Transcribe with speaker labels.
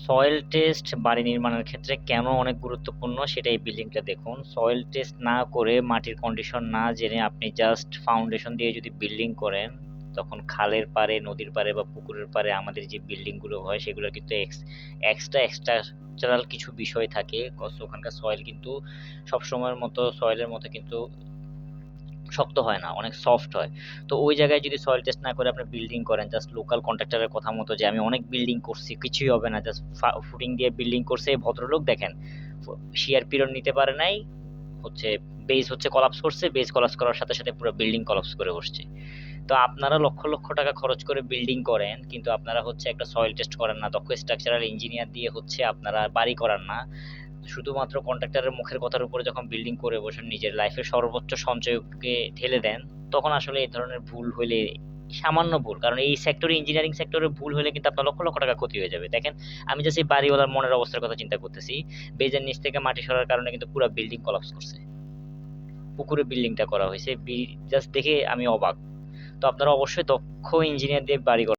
Speaker 1: Soil test বাড়ি নির্মাণের ক্ষেত্রে কেন অনেক গুরুত্বপূর্ণ সেটা এই বিল্ডিংটা দেখুন। সয়েল টেস্ট না করে মাটির কন্ডিশন না জেনে আপনি জাস্ট ফাউন্ডেশন দিয়ে যদি বিল্ডিং করেন, তখন খালের পাড়ে, নদীর পাড়ে বা পুকুরের পাড়ে আমাদের যে বিল্ডিং গুলো হয় সেগুলো কিন্তু এক্সট্রাচারাল কিছু বিষয় থাকে। ওখানকার সয়েল কিন্তু সব সময়ের মতো সয়েলের মতো কিন্তু শক্ত হয় না, অনেক সফট হয়। তো ওই জায়গায় যদি সয়েল টেস্ট না করে আপনি বিল্ডিং করেন জাস্ট লোকাল কন্ট্রাক্টরের কথা মতো, যে আমি অনেক বিল্ডিং করছি কিছুই হবে না, জাস্ট ফুটিং দিয়ে বিল্ডিং করছে, এই ভদ্রলোক দেখেন শিয়ার পিরন নিতে পারে নাই, হচ্ছে বেস হচ্ছে কলাপস করছে, বেস কলাপস করার সাথে সাথে পুরো বিল্ডিং কলাপস করে বসছে। তো আপনারা লক্ষ লক্ষ টাকা খরচ করে বিল্ডিং করেন কিন্তু আপনারা হচ্ছে একটা সয়েল টেস্ট করেন না, দক্ষ স্ট্রাকচারাল ইঞ্জিনিয়ার দিয়ে হচ্ছে আপনারা বাড়ি করান না, শুধুমাত্র কন্ট্রাক্টরের মুখের কথার উপরে যখন বিল্ডিং করে বসেন, নিজের লাইফের সর্বোচ্চ সঞ্চয়কে ঠেলে দেন, তখন আসলে এই ধরনের ভুল হলে, সামান্য ভুল, কারণ এই সেক্টরে, ইঞ্জিনিয়ারিং সেক্টরে ভুল হলে কিন্তু আপনার লক্ষ লক্ষ টাকা ক্ষতি হয়ে যাবে। দেখেন, আমি জাস্ট এই বাড়িওয়ালার মনের অবস্থার কথা চিন্তা করতেছি, বেজের নিচ থেকে মাটি সরার কারণে কিন্তু পুরো বিল্ডিং কলাপস করছে, পুকুরে বিল্ডিংটা করা হয়েছে, জাস্ট দেখে আমি অবাক। তো আপনারা অবশ্যই দক্ষ ইঞ্জিনিয়ার দিয়ে বাড়ি